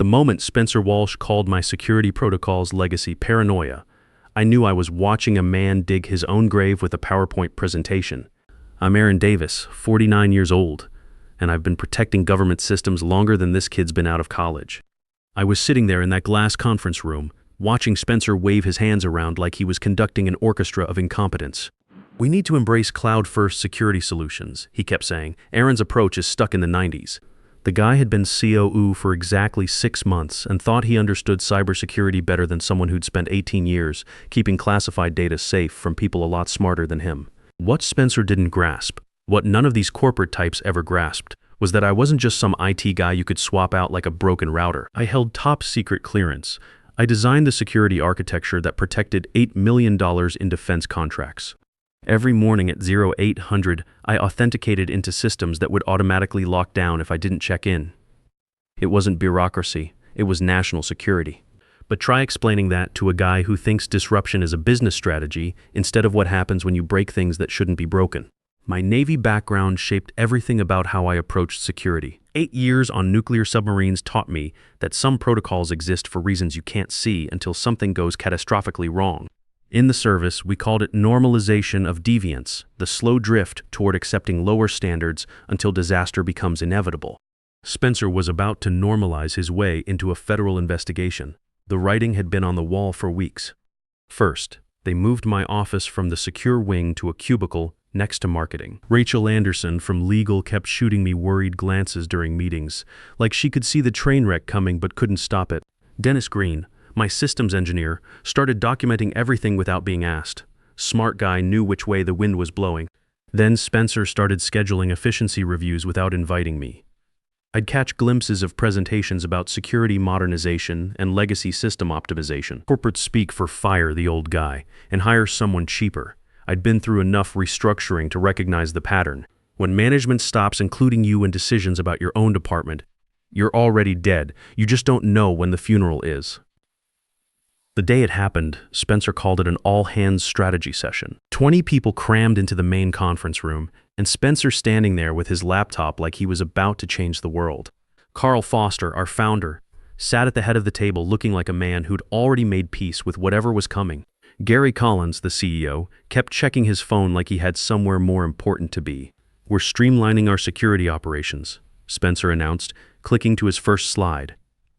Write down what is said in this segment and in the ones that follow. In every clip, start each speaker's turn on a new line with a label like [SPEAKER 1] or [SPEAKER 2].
[SPEAKER 1] The moment Spencer Walsh called my security protocol's legacy paranoia, I knew I was watching a man dig his own grave with a PowerPoint presentation. I'm Aaron Davis, 49 years old, and I've been protecting government systems longer than this kid's been out of college. I was sitting there in that glass conference room, watching Spencer wave his hands around like he was conducting an orchestra of incompetence. "We need to embrace cloud-first security solutions," he kept saying. Aaron's approach is stuck in the 90s. The guy had been COO for exactly 6 months and thought he understood cybersecurity better than someone who'd spent 18 years keeping classified data safe from people a lot smarter than him. What Spencer didn't grasp, what none of these corporate types ever grasped, was that I wasn't just some IT guy you could swap out like a broken router. I held top-secret clearance. I designed the security architecture that protected $8 million in defense contracts. Every morning at 0800, I authenticated into systems that would automatically lock down if I didn't check in. It wasn't bureaucracy, it was national security. But try explaining that to a guy who thinks disruption is a business strategy instead of what happens when you break things that shouldn't be broken. My Navy background shaped everything about how I approached security. 8 years on nuclear submarines taught me that some protocols exist for reasons you can't see until something goes catastrophically wrong. In the service, we called it normalization of deviance, the slow drift toward accepting lower standards until disaster becomes inevitable. Spencer was about to normalize his way into a federal investigation. The writing had been on the wall for weeks. First, they moved my office from the secure wing to a cubicle next to marketing. Rachel Anderson from legal kept shooting me worried glances during meetings, like she could see the train wreck coming but couldn't stop it. Dennis Green, my systems engineer, started documenting everything without being asked. Smart guy knew which way the wind was blowing. Then Spencer started scheduling efficiency reviews without inviting me. I'd catch glimpses of presentations about security modernization and legacy system optimization. Corporate speak for fire the old guy and hire someone cheaper. I'd been through enough restructuring to recognize the pattern. When management stops including you in decisions about your own department, you're already dead. You just don't know when the funeral is. The day it happened, Spencer called it an all-hands strategy session. 20 people crammed into the main conference room, and Spencer standing there with his laptop like he was about to change the world. Carl Foster, our founder, sat at the head of the table looking like a man who'd already made peace with whatever was coming. Gary Collins, the CEO, kept checking his phone like he had somewhere more important to be. "We're streamlining our security operations," Spencer announced, clicking to his first slide.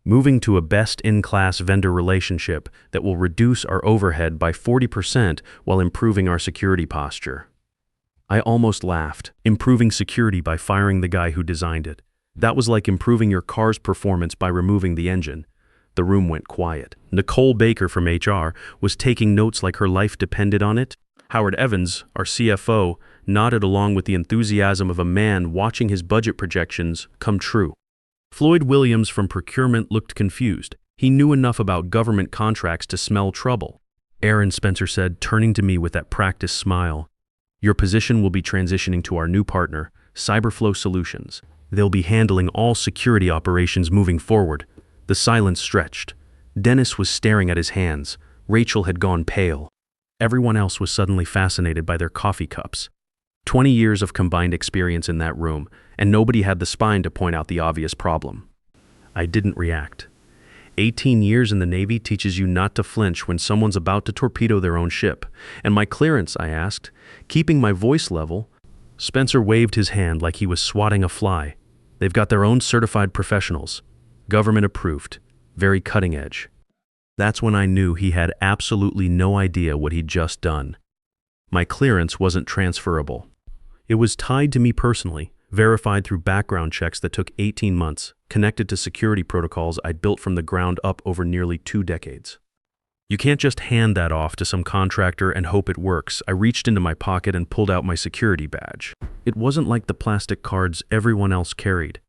[SPEAKER 1] "Moving to a best-in-class vendor relationship that will reduce our overhead by 40% while improving our security posture." I almost laughed. Improving security by firing the guy who designed it. That was like improving your car's performance by removing the engine. The room went quiet. Nicole Baker from HR was taking notes like her life depended on it. Howard Evans, our CFO, nodded along with the enthusiasm of a man watching his budget projections come true. Floyd Williams from procurement looked confused. He knew enough about government contracts to smell trouble. "Aaron," Spencer said, turning to me with that practiced smile, "your position will be transitioning to our new partner, Cyberflow Solutions. They'll be handling all security operations moving forward." The silence stretched. Dennis was staring at his hands. Rachel had gone pale. Everyone else was suddenly fascinated by their coffee cups. 20 years of combined experience in that room, and nobody had the spine to point out the obvious problem. I didn't react. 18 years in the Navy teaches you not to flinch when someone's about to torpedo their own ship. "And my clearance?" I asked, keeping my voice level. Spencer waved his hand like he was swatting a fly. "They've got their own certified professionals. Government approved. Very cutting edge." That's when I knew he had absolutely no idea what he'd just done. My clearance wasn't transferable. It was tied to me personally, verified through background checks that took 18 months, connected to security protocols I'd built from the ground up over nearly 2 decades. You can't just hand that off to some contractor and hope it works. I reached into my pocket and pulled out my security badge. It wasn't like the plastic cards everyone else carried.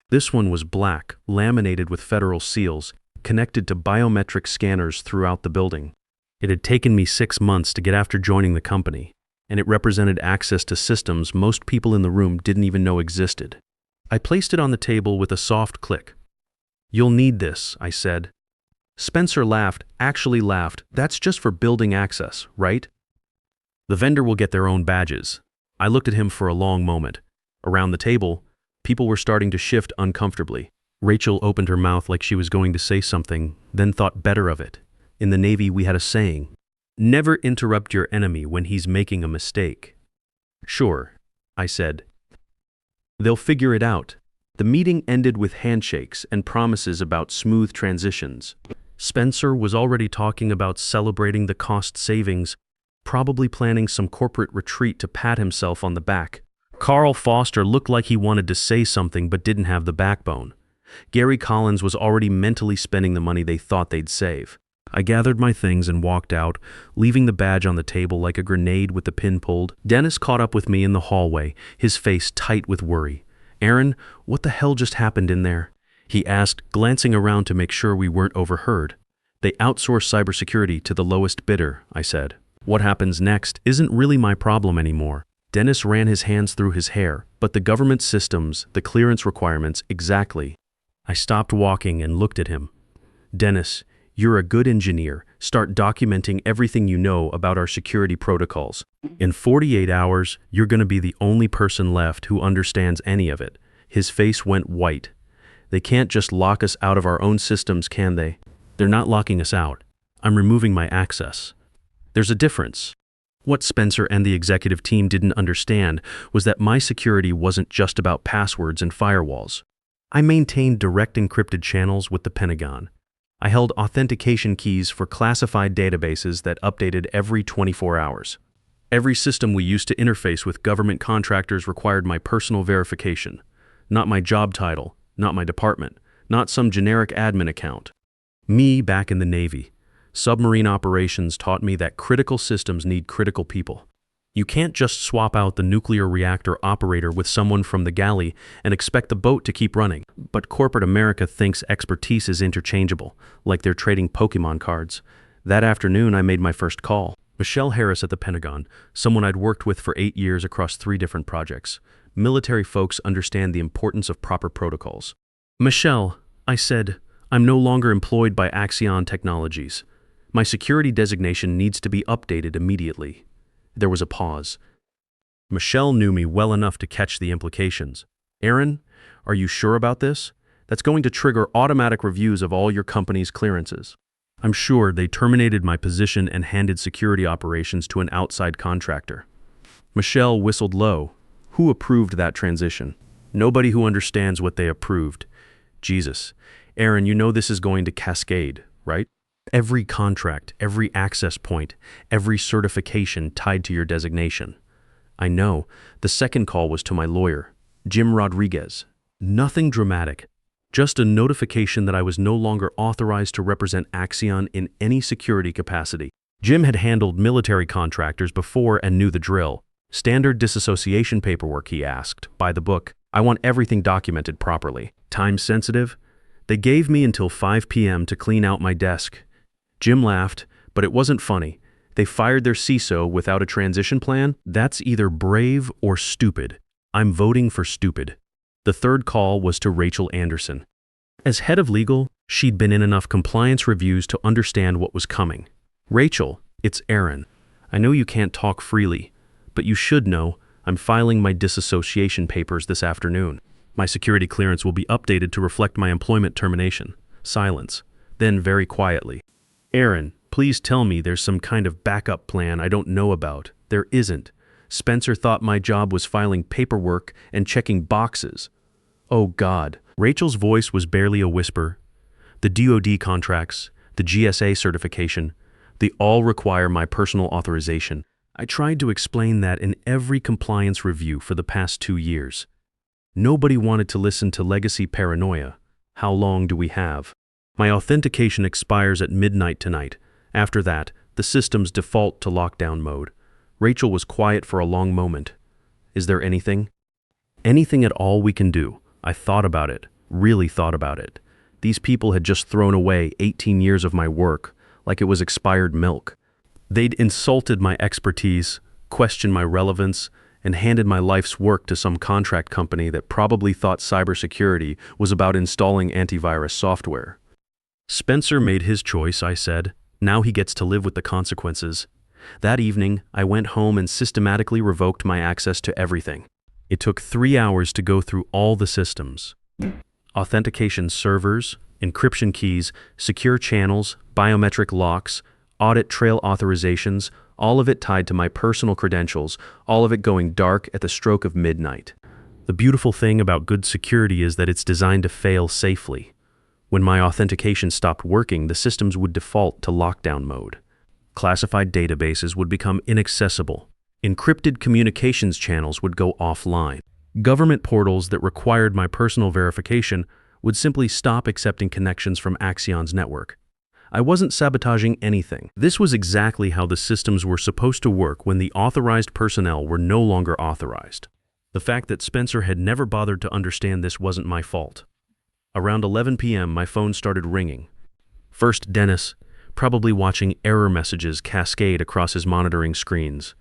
[SPEAKER 1] This one was black, laminated with federal seals, connected to biometric scanners throughout the building. It had taken me 6 months to get after joining the company, and it represented access to systems most people in the room didn't even know existed. I placed it on the table with a soft click. "You'll need this," I said. Spencer laughed, actually laughed. "That's just for building access, right? The vendor will get their own badges." I looked at him for a long moment. Around the table, people were starting to shift uncomfortably. Rachel opened her mouth like she was going to say something, then thought better of it. In the Navy, we had a saying, "Never interrupt your enemy when he's making a mistake." "Sure," I said. "They'll figure it out." The meeting ended with handshakes and promises about smooth transitions. Spencer was already talking about celebrating the cost savings, probably planning some corporate retreat to pat himself on the back. Carl Foster looked like he wanted to say something but didn't have the backbone. Gary Collins was already mentally spending the money they thought they'd save. I gathered my things and walked out, leaving the badge on the table like a grenade with the pin pulled. Dennis caught up with me in the hallway, his face tight with worry. "Aaron, what the hell just happened in there?" he asked, glancing around to make sure we weren't overheard. "They outsourced cybersecurity to the lowest bidder," I said. "What happens next isn't really my problem anymore." Dennis ran his hands through his hair, "But the government systems, the clearance requirements, exactly." I stopped walking and looked at him. "Dennis, you're a good engineer. Start documenting everything you know about our security protocols. In 48 hours, you're going to be the only person left who understands any of it." His face went white. "They can't just lock us out of our own systems, can they?" "They're not locking us out. I'm removing my access." There's a difference. What Spencer and the executive team didn't understand was that my security wasn't just about passwords and firewalls. I maintained direct encrypted channels with the Pentagon. I held authentication keys for classified databases that updated every 24 hours. Every system we used to interface with government contractors required my personal verification, not my job title, not my department, not some generic admin account. Me back in the Navy. Submarine operations taught me that critical systems need critical people. You can't just swap out the nuclear reactor operator with someone from the galley and expect the boat to keep running. But corporate America thinks expertise is interchangeable, like they're trading Pokemon cards. That afternoon, I made my first call. Michelle Harris at the Pentagon, someone I'd worked with for 8 years across 3 different projects. Military folks understand the importance of proper protocols. "Michelle," I said, "I'm no longer employed by Axion Technologies. My security designation needs to be updated immediately." There was a pause. Michelle knew me well enough to catch the implications. "Aaron, are you sure about this? That's going to trigger automatic reviews of all your company's clearances." "I'm sure." They terminated my position and handed security operations to an outside contractor. Michelle whistled low. "Who approved that transition?" "Nobody who understands what they approved." "Jesus. Aaron, you know this is going to cascade, right? Every contract, every access point, every certification tied to your designation." "I know." The second call was to my lawyer, Jim Rodriguez. Nothing dramatic, just a notification that I was no longer authorized to represent Axion in any security capacity. Jim had handled military contractors before and knew the drill. "Standard disassociation paperwork," he asked, "by the book. I want everything documented properly." "Time sensitive?" They gave me until 5 p.m. to clean out my desk. Jim laughed, but it wasn't funny. They fired their CISO without a transition plan? That's either brave or stupid. I'm voting for stupid. The third call was to Rachel Anderson. As head of legal, she'd been in enough compliance reviews to understand what was coming. "Rachel, it's Aaron. I know you can't talk freely, but you should know I'm filing my disassociation papers this afternoon. My security clearance will be updated to reflect my employment termination." Silence. Then very quietly, "Aaron, please tell me there's some kind of backup plan I don't know about." "There isn't. Spencer thought my job was filing paperwork and checking boxes." "Oh God." Rachel's voice was barely a whisper. "The DoD contracts, the GSA certification, they all require my personal authorization." I tried to explain that in every compliance review for the past 2 years. Nobody wanted to listen to legacy paranoia. How long do we have? "My authentication expires at midnight tonight. After that, the systems default to lockdown mode." Rachel was quiet for a long moment. "Is there anything?" "Anything at all we can do?" I thought about it, really thought about it. These people had just thrown away 18 years of my work, like it was expired milk. They'd insulted my expertise, questioned my relevance, and handed my life's work to some contract company that probably thought cybersecurity was about installing antivirus software. "Spencer made his choice," I said. "Now he gets to live with the consequences." That evening, I went home and systematically revoked my access to everything. It took 3 hours to go through all the systems. authentication servers, encryption keys, secure channels, biometric locks, audit trail authorizations, all of it tied to my personal credentials, all of it going dark at the stroke of midnight. The beautiful thing about good security is that it's designed to fail safely. When my authentication stopped working, the systems would default to lockdown mode. Classified databases would become inaccessible. Encrypted communications channels would go offline. Government portals that required my personal verification would simply stop accepting connections from Axion's network. I wasn't sabotaging anything. This was exactly how the systems were supposed to work when the authorized personnel were no longer authorized. The fact that Spencer had never bothered to understand this wasn't my fault. Around 11 p.m., my phone started ringing. First, Dennis, probably watching error messages cascade across his monitoring screens.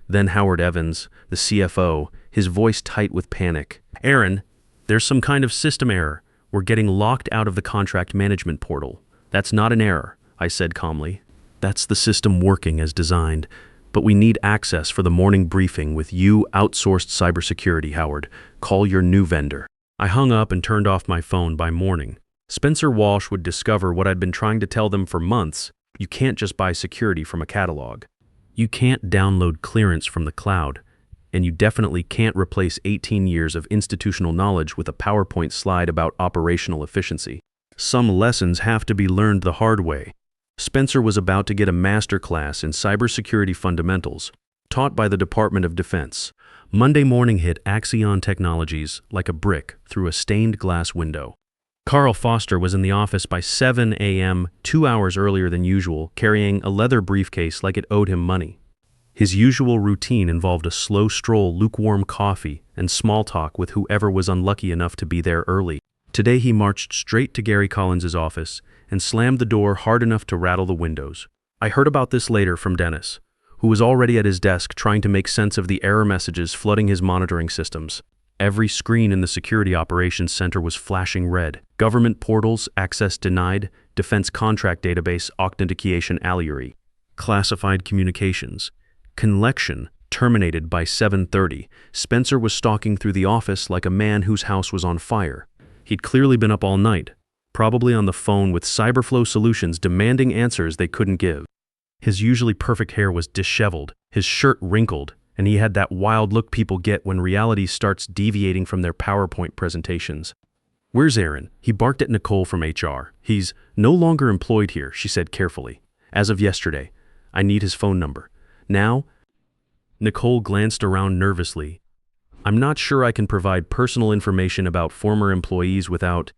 [SPEAKER 1] Then Howard Evans, the CFO, his voice tight with panic. "Aaron, there's some kind of system error. We're getting locked out of the contract management portal." "That's not an error," I said calmly. "That's the system working as designed. But we need access for the morning briefing with you, Outsourced Cybersecurity, Howard. Call your new vendor." I hung up and turned off my phone by morning. Spencer Walsh would discover what I'd been trying to tell them for months. You can't just buy security from a catalog. You can't download clearance from the cloud. And you definitely can't replace 18 years of institutional knowledge with a PowerPoint slide about operational efficiency. Some lessons have to be learned the hard way. Spencer was about to get a masterclass in cybersecurity fundamentals, taught by the Department of Defense. Monday morning hit Axion Technologies like a brick through a stained glass window. Carl Foster was in the office by 7 a.m., 2 hours earlier than usual, carrying a leather briefcase like it owed him money. His usual routine involved a slow stroll, lukewarm coffee, and small talk with whoever was unlucky enough to be there early. Today he marched straight to Gary Collins's office and slammed the door hard enough to rattle the windows. I heard about this later from Dennis, who was already at his desk trying to make sense of the error messages flooding his monitoring systems. Every screen in the Security Operations Center was flashing red. Government portals, access denied, defense contract database, authentication aliery, classified communications, connection terminated by 7:30. Spencer was stalking through the office like a man whose house was on fire. He'd clearly been up all night, probably on the phone with Cyberflow Solutions demanding answers they couldn't give. His usually perfect hair was disheveled, his shirt wrinkled, and he had that wild look people get when reality starts deviating from their PowerPoint presentations. "Where's Aaron?" He barked at Nicole from HR. "He's no longer employed here," she said carefully. "As of yesterday. I need his phone number. Now?" Nicole glanced around nervously. "I'm not sure I can provide personal information about former employees without—"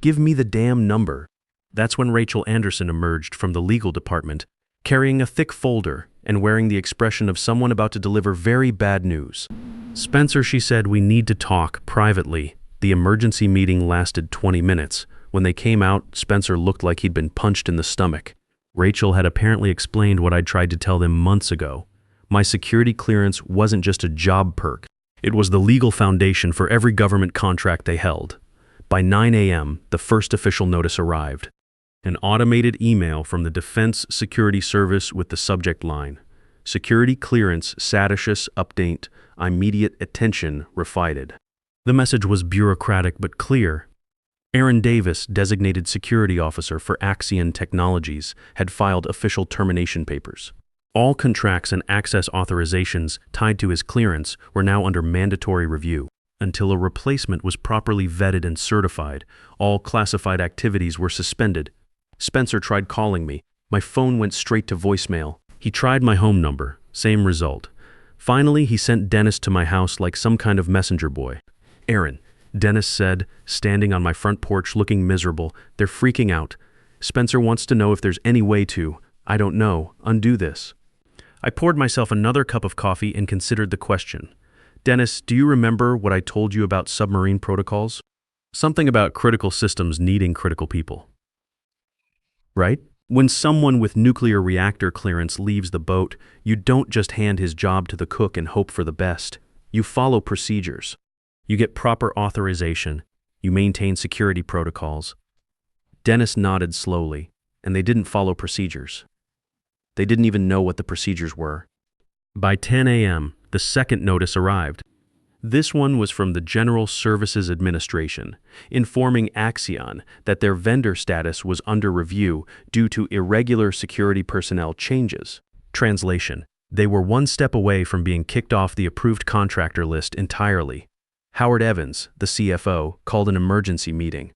[SPEAKER 1] "Give me the damn number." That's when Rachel Anderson emerged from the legal department, carrying a thick folder and wearing the expression of someone about to deliver very bad news. "Spencer," she said, "we need to talk privately." The emergency meeting lasted 20 minutes. When they came out, Spencer looked like he'd been punched in the stomach. Rachel had apparently explained what I'd tried to tell them months ago. My security clearance wasn't just a job perk. It was the legal foundation for every government contract they held. By 9 a.m., the first official notice arrived. An automated email from the Defense Security Service with the subject line, "Security clearance status update, immediate attention required." The message was bureaucratic but clear. Aaron Davis, designated security officer for Axion Technologies, had filed official termination papers. All contracts and access authorizations tied to his clearance were now under mandatory review. Until a replacement was properly vetted and certified, all classified activities were suspended. Spencer tried calling me. My phone went straight to voicemail. He tried my home number. Same result. Finally, he sent Dennis to my house like some kind of messenger boy. "Aaron," Dennis said, standing on my front porch looking miserable. "They're freaking out. Spencer wants to know if there's any way to, I don't know, undo this." I poured myself another cup of coffee and considered the question. "Dennis, do you remember what I told you about submarine protocols? Something about critical systems needing critical people. Right? When someone with nuclear reactor clearance leaves the boat, you don't just hand his job to the cook and hope for the best. You follow procedures. You get proper authorization. You maintain security protocols." Dennis nodded slowly, and they didn't follow procedures. They didn't even know what the procedures were. By 10 a.m., the second notice arrived. This one was from the General Services Administration, informing Axion that their vendor status was under review due to irregular security personnel changes. Translation: they were one step away from being kicked off the approved contractor list entirely. Howard Evans, the CFO, called an emergency meeting.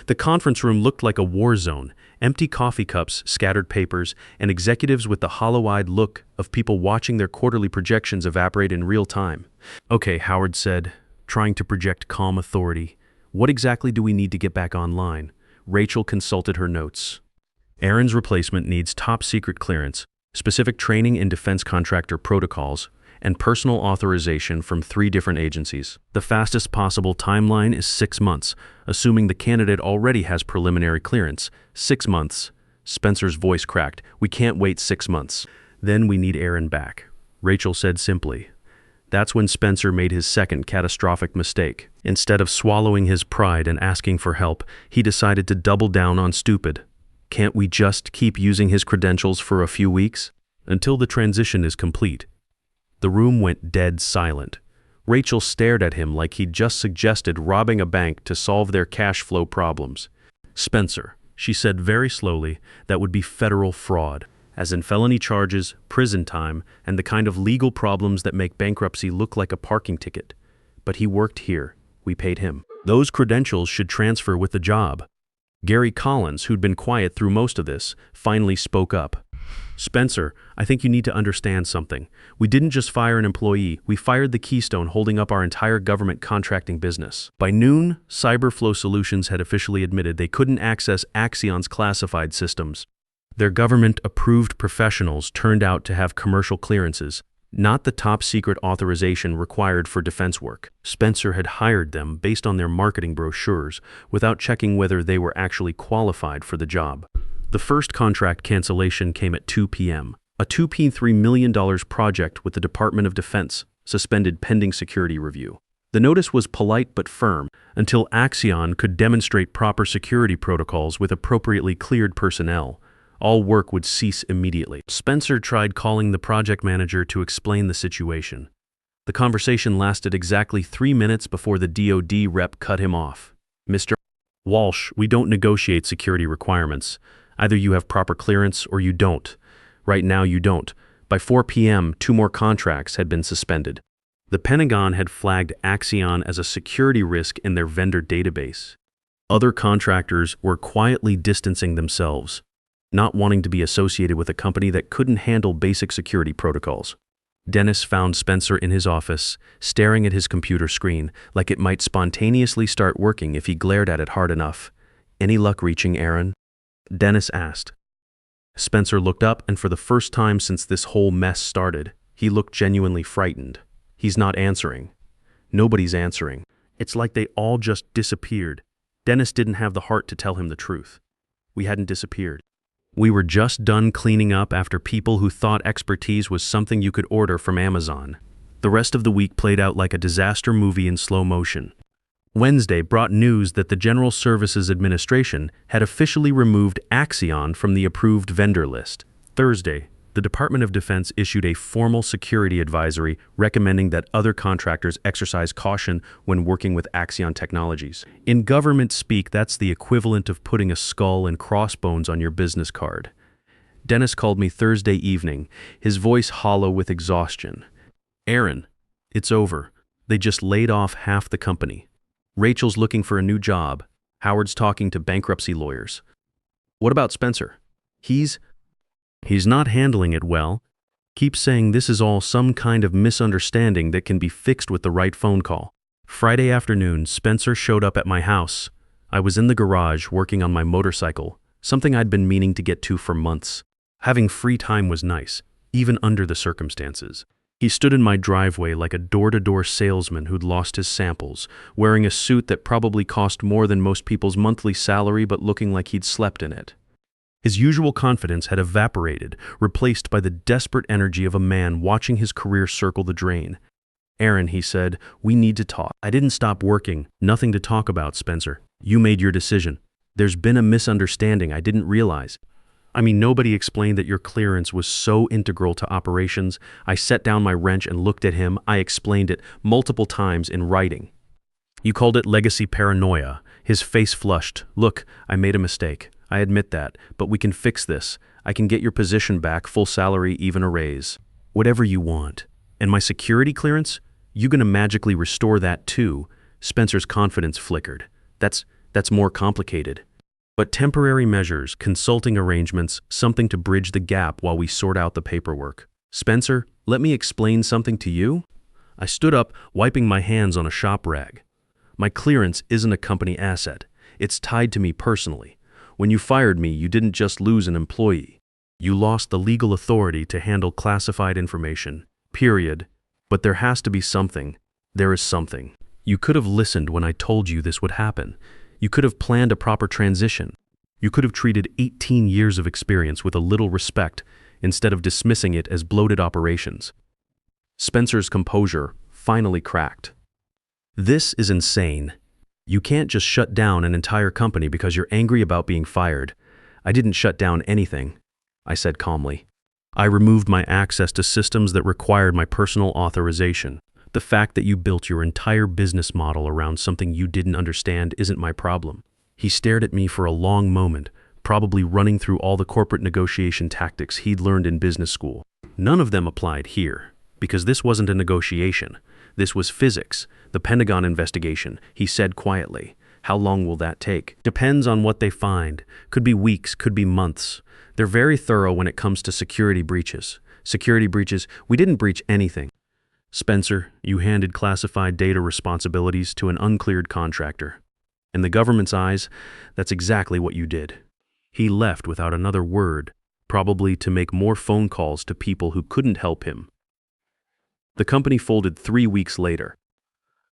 [SPEAKER 1] The conference room looked like a war zone, empty coffee cups, scattered papers, and executives with the hollow-eyed look of people watching their quarterly projections evaporate in real time. "Okay," Howard said, trying to project calm authority. "What exactly do we need to get back online?" Rachel consulted her notes. "Aaron's replacement needs top-secret clearance, specific training in defense contractor protocols, and personal authorization from 3 different agencies. The fastest possible timeline is 6 months, assuming the candidate already has preliminary clearance. 6 months. Spencer's voice cracked. "We can't wait 6 months. Then we need Aaron back," Rachel said simply. That's when Spencer made his second catastrophic mistake. Instead of swallowing his pride and asking for help, he decided to double down on stupid. Can't we just keep using his credentials for a few weeks? Until the transition is complete. The room went dead silent. Rachel stared at him like he'd just suggested robbing a bank to solve their cash flow problems. "Spencer," she said very slowly, "that would be federal fraud, as in felony charges, prison time, and the kind of legal problems that make bankruptcy look like a parking ticket. But he worked here. We paid him. Those credentials should transfer with the job." Gary Collins, who'd been quiet through most of this, finally spoke up. "Spencer, I think you need to understand something. We didn't just fire an employee, we fired the keystone holding up our entire government contracting business." By noon, Cyberflow Solutions had officially admitted they couldn't access Axion's classified systems. Their government-approved professionals turned out to have commercial clearances, not the top-secret authorization required for defense work. Spencer had hired them based on their marketing brochures, without checking whether they were actually qualified for the job. The first contract cancellation came at 2 p.m. A $2.3 million project with the Department of Defense, suspended pending security review. The notice was polite but firm, until Axion could demonstrate proper security protocols with appropriately cleared personnel. All work would cease immediately. Spencer tried calling the project manager to explain the situation. The conversation lasted exactly 3 minutes before the DoD rep cut him off. "Mr. Walsh, we don't negotiate security requirements. Either you have proper clearance or you don't. Right now you don't." By 4 p.m., 2 more contracts had been suspended. The Pentagon had flagged Axion as a security risk in their vendor database. Other contractors were quietly distancing themselves, not wanting to be associated with a company that couldn't handle basic security protocols. Dennis found Spencer in his office, staring at his computer screen like it might spontaneously start working if he glared at it hard enough. "Any luck reaching Aaron?" Dennis asked. Spencer looked up, and for the first time since this whole mess started, he looked genuinely frightened. "He's not answering. Nobody's answering. It's like they all just disappeared." Dennis didn't have the heart to tell him the truth. "We hadn't disappeared. We were just done cleaning up after people who thought expertise was something you could order from Amazon." The rest of the week played out like a disaster movie in slow motion. Wednesday brought news that the General Services Administration had officially removed Axion from the approved vendor list. Thursday, the Department of Defense issued a formal security advisory recommending that other contractors exercise caution when working with Axion Technologies. In government speak, that's the equivalent of putting a skull and crossbones on your business card. Dennis called me Thursday evening, his voice hollow with exhaustion. "Aaron, it's over. They just laid off half the company. Rachel's looking for a new job. Howard's talking to bankruptcy lawyers." "What about Spencer?" He's not handling it well. Keeps saying this is all some kind of misunderstanding that can be fixed with the right phone call." Friday afternoon, Spencer showed up at my house. I was in the garage working on my motorcycle, something I'd been meaning to get to for months. Having free time was nice, even under the circumstances. He stood in my driveway like a door-to-door salesman who'd lost his samples, wearing a suit that probably cost more than most people's monthly salary but looking like he'd slept in it. His usual confidence had evaporated, replaced by the desperate energy of a man watching his career circle the drain. "Aaron," he said, "we need to talk." "I didn't stop working. Nothing to talk about, Spencer. You made your decision. There's been a misunderstanding I didn't realize." I mean, nobody explained that your clearance was so integral to operations. I set down my wrench and looked at him. I explained it multiple times in writing. You called it legacy paranoia. His face flushed. Look, I made a mistake. I admit that, but we can fix this. I can get your position back, full salary, even a raise. Whatever you want. And my security clearance? You gonna magically restore that too? Spencer's confidence flickered. That's more complicated. But temporary measures, consulting arrangements, something to bridge the gap while we sort out the paperwork. Spencer, let me explain something to you. I stood up, wiping my hands on a shop rag. My clearance isn't a company asset. It's tied to me personally. When you fired me, you didn't just lose an employee. You lost the legal authority to handle classified information. Period. But there has to be something. There is something. You could have listened when I told you this would happen. You could have planned a proper transition. You could have treated 18 years of experience with a little respect instead of dismissing it as bloated operations. Spencer's composure finally cracked. This is insane. You can't just shut down an entire company because you're angry about being fired. I didn't shut down anything, I said calmly. I removed my access to systems that required my personal authorization. The fact that you built your entire business model around something you didn't understand isn't my problem. He stared at me for a long moment, probably running through all the corporate negotiation tactics he'd learned in business school. None of them applied here, because this wasn't a negotiation. This was physics, the Pentagon investigation, he said quietly. How long will that take? Depends on what they find. Could be weeks, could be months. They're very thorough when it comes to security breaches. Security breaches, we didn't breach anything. Spencer, you handed classified data responsibilities to an uncleared contractor. In the government's eyes, that's exactly what you did. He left without another word, probably to make more phone calls to people who couldn't help him. The company folded 3 weeks later.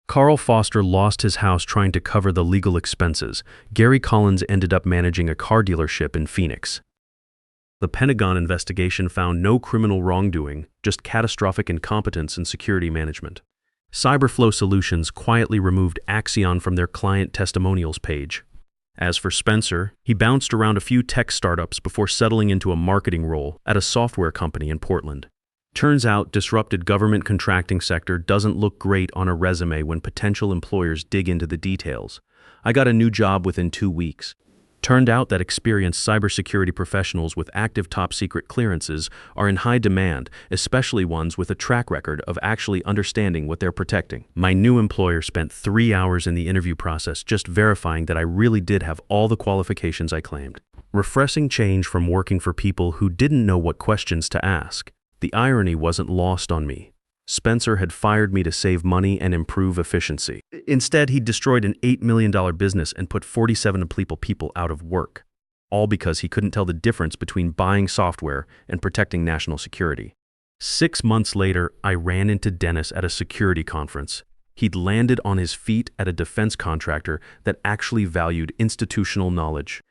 [SPEAKER 1] Carl Foster lost his house trying to cover the legal expenses. Gary Collins ended up managing a car dealership in Phoenix. The Pentagon investigation found no criminal wrongdoing, just catastrophic incompetence in security management. Cyberflow Solutions quietly removed Axion from their client testimonials page. As for Spencer, he bounced around a few tech startups before settling into a marketing role at a software company in Portland. Turns out, disrupted government contracting sector doesn't look great on a resume when potential employers dig into the details. I got a new job within 2 weeks. Turned out that experienced cybersecurity professionals with active top-secret clearances are in high demand, especially ones with a track record of actually understanding what they're protecting. My new employer spent 3 hours in the interview process just verifying that I really did have all the qualifications I claimed. Refreshing change from working for people who didn't know what questions to ask. The irony wasn't lost on me. Spencer had fired me to save money and improve efficiency. Instead, he destroyed an $8 million business and put 47 people out of work, all because he couldn't tell the difference between buying software and protecting national security. 6 months later, I ran into Dennis at a security conference. He'd landed on his feet at a defense contractor that actually valued institutional knowledge.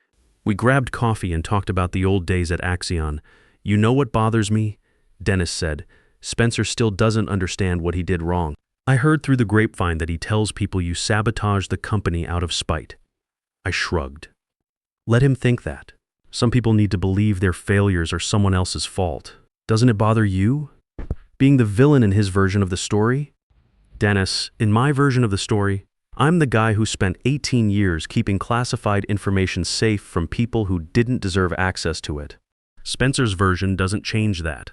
[SPEAKER 1] We grabbed coffee and talked about the old days at Axion. You know what bothers me? Dennis said. Spencer still doesn't understand what he did wrong. I heard through the grapevine that he tells people you sabotage the company out of spite. I shrugged. Let him think that. Some people need to believe their failures are someone else's fault. Doesn't it bother you? Being the villain in his version of the story? Dennis, in my version of the story, I'm the guy who spent 18 years keeping classified information safe from people who didn't deserve access to it. Spencer's version doesn't change that.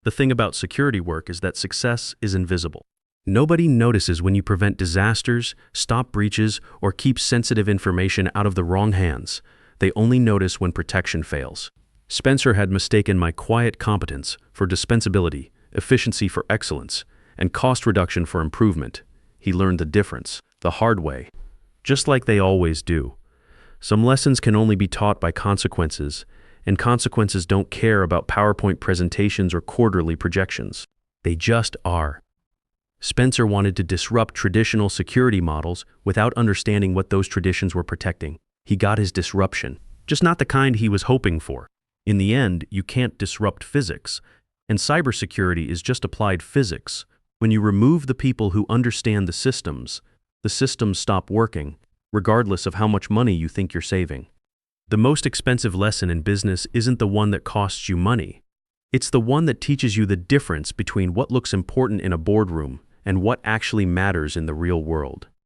[SPEAKER 1] The thing about security work is that success is invisible. Nobody notices when you prevent disasters, stop breaches, or keep sensitive information out of the wrong hands. They only notice when protection fails. Spencer had mistaken my quiet competence for dispensability, efficiency for excellence, and cost reduction for improvement. He learned the difference, the hard way, just like they always do. Some lessons can only be taught by consequences, and consequences don't care about PowerPoint presentations or quarterly projections. They just are. Spencer wanted to disrupt traditional security models without understanding what those traditions were protecting. He got his disruption, just not the kind he was hoping for. In the end, you can't disrupt physics, and cybersecurity is just applied physics. When you remove the people who understand the systems stop working, regardless of how much money you think you're saving. The most expensive lesson in business isn't the one that costs you money. It's the one that teaches you the difference between what looks important in a boardroom and what actually matters in the real world.